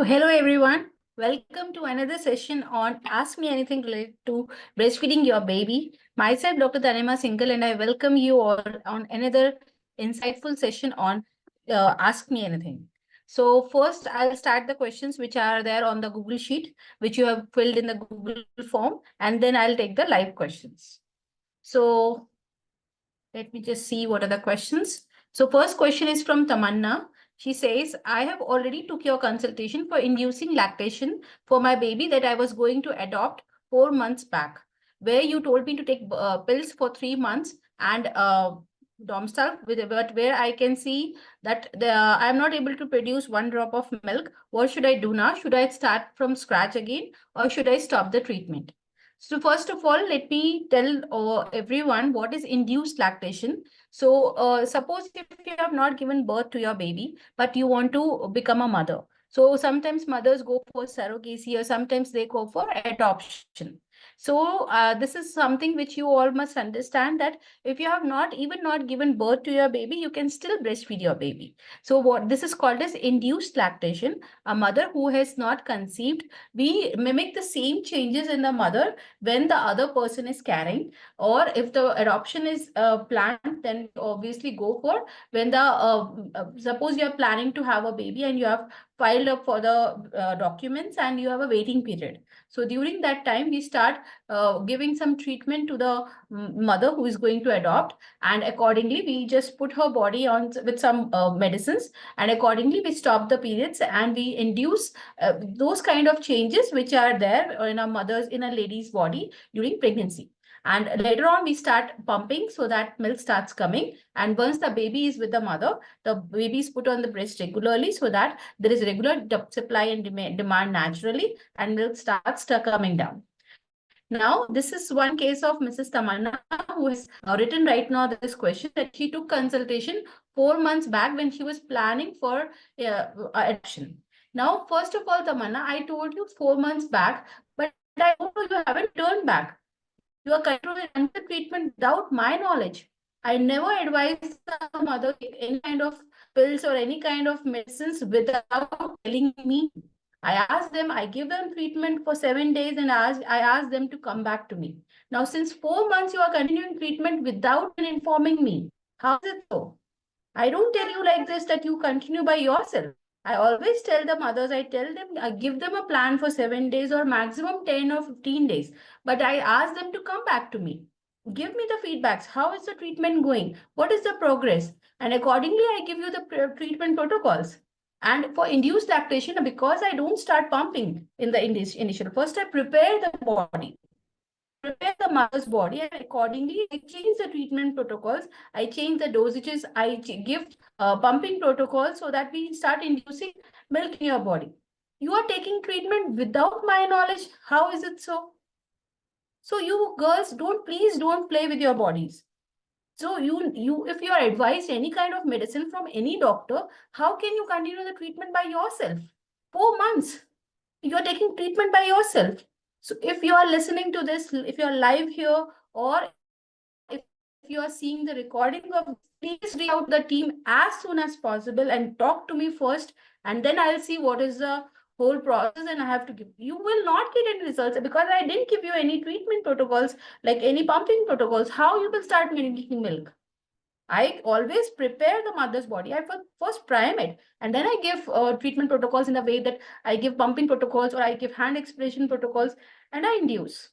So hello everyone. Welcome to another session on Ask Me Anything related to breastfeeding your baby. Myself, Dr. Tanima Singhal, and I welcome you all on another insightful session on Ask Me Anything. So first, I'll start the questions which are there on the Google Sheet, which you have filled in the Google form, and then I'll take the live questions. So let me just see what are the questions. So first question is from Tamanna. She says, I have already took your consultation for inducing lactation for my baby that I was going to adopt 4 months back, where you told me to take pills for 3 months and Domstal, but where I can see that I'm not able to produce 1 drop of milk. What should I do now? Should I start from scratch again or should I stop the treatment? So first of all, let me tell everyone what is induced lactation. So suppose if you have not given birth to your baby, but you want to become a mother. So sometimes mothers go for surrogacy or sometimes they go for adoption. So this is something which you all must understand that if you have not given birth to your baby, you can still breastfeed your baby. So what this is called as induced lactation. A mother who has not conceived, we mimic the same changes in the mother when the other person is carrying, or if the adoption is planned, then obviously go for when the suppose you are planning to have a baby and you have filed up for the documents and you have a waiting period. So during that time we start giving some treatment to the mother who is going to adopt, and accordingly we just put her body on with some medicines, and accordingly we stop the periods and we induce those kind of changes which are there in a mother's, in a lady's body during pregnancy. And later on, we start pumping so that milk starts coming. And once the baby is with the mother, the baby is put on the breast regularly so that there is regular supply and demand naturally, and milk starts coming down. Now, this is one case of Mrs. Tamanna who has written right now this question that she took consultation 4 months back when she was planning for adoption. Now, first of all, Tamanna, I told you 4 months back, but I know you haven't turned back. You are continuing until treatment without my knowledge. I never advise the mother to take any kind of pills or any kind of medicines without telling me. I ask them, I give them treatment for 7 days and I ask them to come back to me. Now, since 4 months, you are continuing treatment without informing me. How is it so? I don't tell you like this that you continue by yourself. I always tell the mothers, I tell them, I give them a plan for 7 days or maximum 10 or 15 days. But I ask them to come back to me. Give me the feedbacks. How is the treatment going? What is the progress? And accordingly, I give you the treatment protocols. And for induced lactation, because I don't start pumping in the initial, first I prepare the body. Prepare the mother's body, and accordingly I change the treatment protocols, I change the dosages, I give pumping protocols so that we start inducing milk in your body. You are taking treatment without my knowledge. How is it so? So you girls, please don't play with your bodies. So you if you are advised any kind of medicine from any doctor, how can you continue the treatment by yourself? 4 months you are taking treatment by yourself. So if you are listening to this, if you are live here, or if you are seeing the recording of, please reach out to the team as soon as possible and talk to me first, and then I'll see what is the whole process and I have to give. You will not get any results because I didn't give you any treatment protocols, like any pumping protocols. How you will start making milk? I always prepare the mother's body. I first prime it, and then I give treatment protocols in the way that I give pumping protocols or I give hand expression protocols, and I induce.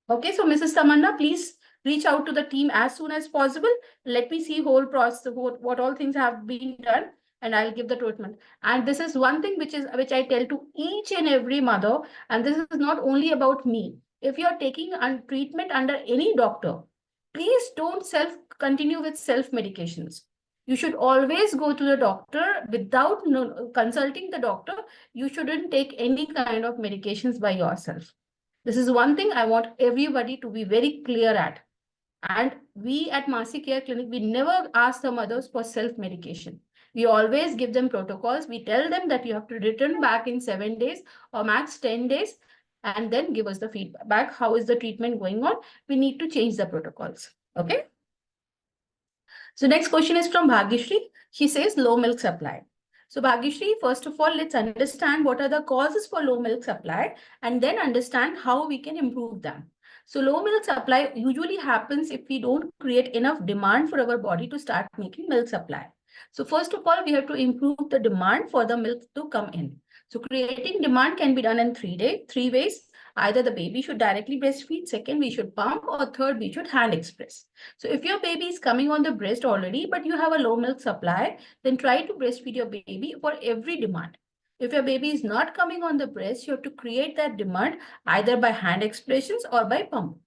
Okay, so Mrs. Tamanna, please reach out to the team as soon as possible. Let me see whole process, what all things have been done, and I'll give the treatment. And this is one thing which I tell to each and every mother, and this is not only about me. If you are taking treatment under any doctor, please don't continue with self medications. You should always go to the doctor without consulting the doctor. You shouldn't take any kind of medications by yourself. This is one thing I want everybody to be very clear at. And we at Maa-Si Care Clinic, we never ask the mothers for self-medication. We always give them protocols. We tell them that you have to return back in 7 days or max 10 days, and then give us the feedback. How is the treatment going on? We need to change the protocols. Okay. So next question is from Bhagyashree. She says low milk supply. So Bhagyashree, first of all, let's understand what are the causes for low milk supply and then understand how we can improve them. So low milk supply usually happens if we don't create enough demand for our body to start making milk supply. So first of all, we have to improve the demand for the milk to come in. So creating demand can be done in three ways. Either the baby should directly breastfeed, second, we should pump, or third, we should hand express. So if your baby is coming on the breast already, but you have a low milk supply, then try to breastfeed your baby for every demand. If your baby is not coming on the breast, you have to create that demand either by hand expressions or by pump.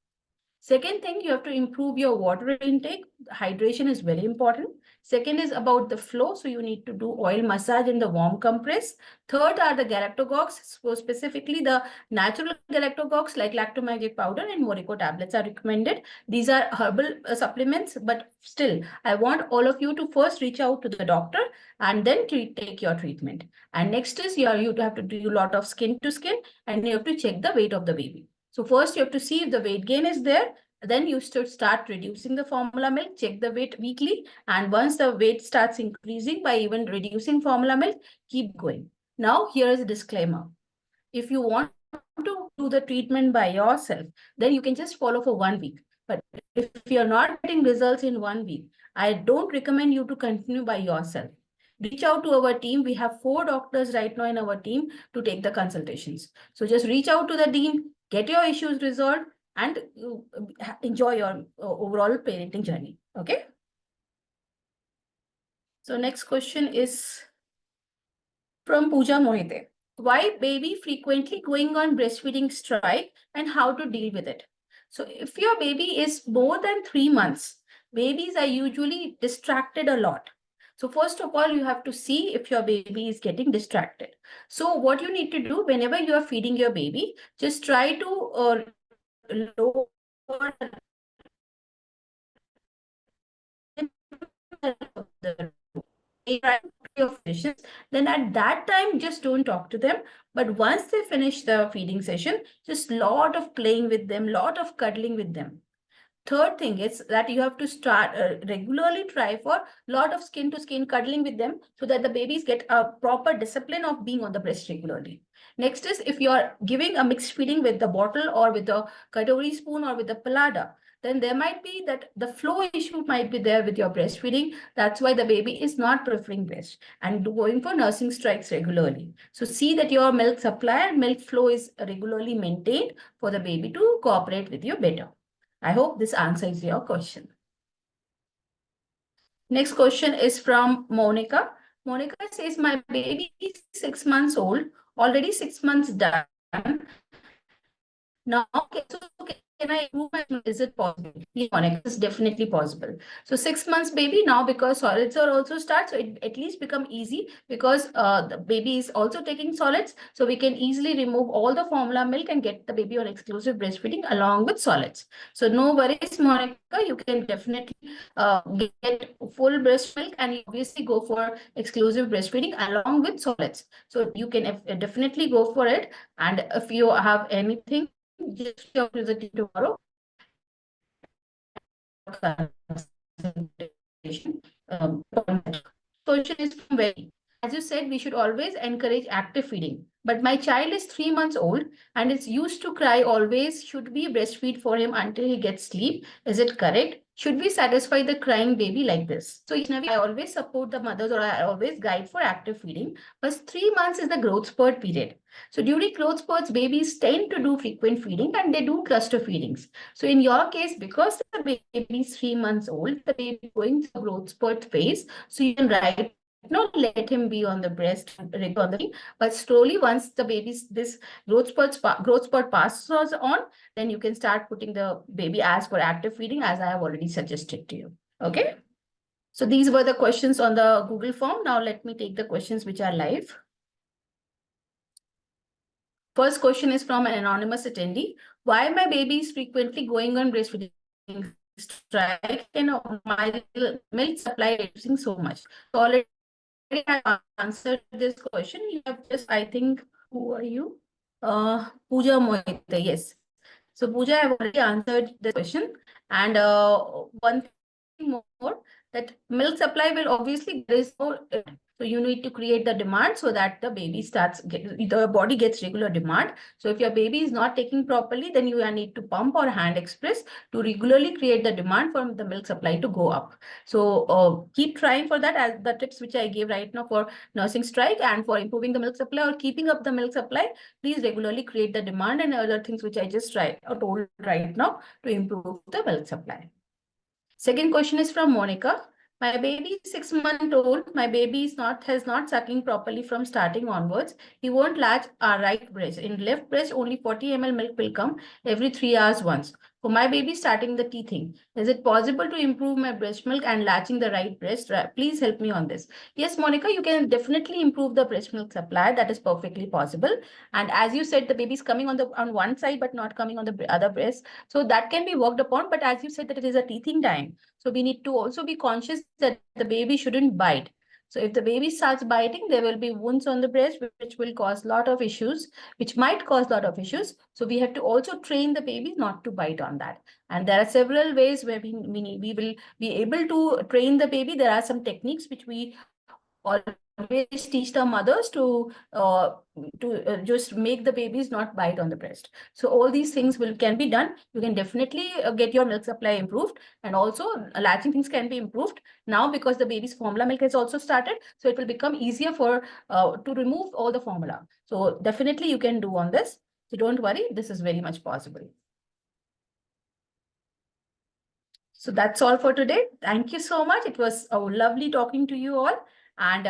Second thing, you have to improve your water intake. Hydration is very important. Second is about the flow. So you need to do oil massage in the warm compress. Third are the galactogogues. So specifically the natural galactogogues like lactomagic powder and Morico tablets are recommended. These are herbal supplements, but still I want all of you to first reach out to the doctor and then take your treatment. And next is you have to do a lot of skin to skin and you have to check the weight of the baby. So first you have to see if the weight gain is there. Then you should start reducing the formula milk, check the weight weekly. And once the weight starts increasing by even reducing formula milk, keep going. Now here is a disclaimer. If you want to do the treatment by yourself, then you can just follow for 1 week. But if you're not getting results in 1 week, I don't recommend you to continue by yourself. Reach out to our team. We have 4 doctors right now in our team to take the consultations. So just reach out to the team, get your issues resolved, and enjoy your overall parenting journey. Okay. So next question is from Pooja Mohite. Why baby frequently going on breastfeeding strike and how to deal with it? So if your baby is more than 3 months, babies are usually distracted a lot. So first of all, you have to see if your baby is getting distracted. So what you need to do whenever you are feeding your baby, just try to lower the your physicians, then at that time just don't talk to them. But once they finish the feeding session, just lot of playing with them, lot of cuddling with them. Third thing is that you have to start regularly try for lot of skin to skin cuddling with them so that the babies get a proper discipline of being on the breast regularly. Next is if you are giving a mixed feeding with the bottle or with the katori spoon or with the palada, then there might be that the flow issue might be there with your breastfeeding. That's why the baby is not preferring breast and going for nursing strikes regularly. So see that your milk supply and milk flow is regularly maintained for the baby to cooperate with you better. I hope this answers your question. Next question is from Monica. Monica says, my baby is 6 months old, already 6 months done. Now, can I improve my milk? Is it possible? Yeah, Monica, it's definitely possible. So 6 months baby now, because solids are also start, so it at least become easy because the baby is also taking solids. So we can easily remove all the formula milk and get the baby on exclusive breastfeeding along with solids. So no worries, Monica, you can definitely get full breast milk and you obviously go for exclusive breastfeeding along with solids. So you can definitely go for it. And if you have anything, just talk to the team tomorrow. Question is from very. As you said, we should always encourage active feeding. But my child is 3 months old and is used to cry always. Should we breastfeed for him until he gets sleep? Is it correct? Should we satisfy the crying baby like this? So I always support the mothers or I always guide for active feeding. But 3 months is the growth spurt period. So during growth spurts, babies tend to do frequent feeding and they do cluster feedings. So in your case, because the baby is 3 months old, the baby going through growth spurt phase, so you can not let him be on the breast regularly, but slowly once the baby's this growth spurt passes on, then you can start putting the baby as for active feeding, as I have already suggested to you. Okay. So these were the questions on the Google form. Now let me take the questions which are live. First question is from an anonymous attendee. Why my baby is frequently going on breastfeeding strike and my milk supply reducing so much? So already I answered this question. You have just, I think, who are you? Pooja Mohite, yes. So Pooja, I have already answered the question. And one thing more, that milk supply will obviously, there is no So you need to create the demand so that the baby the body gets regular demand. So if your baby is not taking properly, then you need to pump or hand express to regularly create the demand for the milk supply to go up. So keep trying for that, as the tips which I gave right now for nursing strike and for improving the milk supply or keeping up the milk supply. Please regularly create the demand and other things which I just told right now to improve the milk supply. Second question is from Monica. My baby is 6 months old. My baby has not sucking properly from starting onwards. He won't latch our right breast. In left breast, only 40 ml milk will come every 3 hours once. For my baby starting the teething, is it possible to improve my breast milk and latching the right breast? Please help me on this. Yes, Monica, you can definitely improve the breast milk supply. That is perfectly possible. And as you said, the baby is coming on one side but not coming on the other breast. So that can be worked upon. But as you said that it is a teething time, so we need to also be conscious that the baby shouldn't bite. So if the baby starts biting, there will be wounds on the breast, which will cause a lot of issues, which might cause a lot of issues. So we have to also train the baby not to bite on that. And there are several ways where we will be able to train the baby. There are some techniques which we always teach the mothers to just make the babies not bite on the breast. So all these things can be done. You can definitely get your milk supply improved, and also latching things can be improved now because the baby's formula milk has also started. So it will become easier for to remove all the formula. So definitely you can do on this. So don't worry, this is very much possible. So that's all for today. Thank you so much. It was lovely talking to you all. And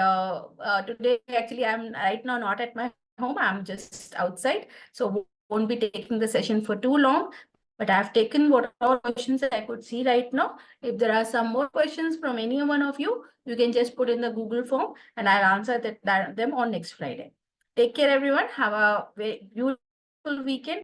today, actually, I'm right now not at my home. I'm just outside. So won't be taking the session for too long. But I've taken what all questions that I could see right now. If there are some more questions from any one of you, you can just put in the Google form and I'll answer them on next Friday. Take care, everyone. Have a very beautiful weekend.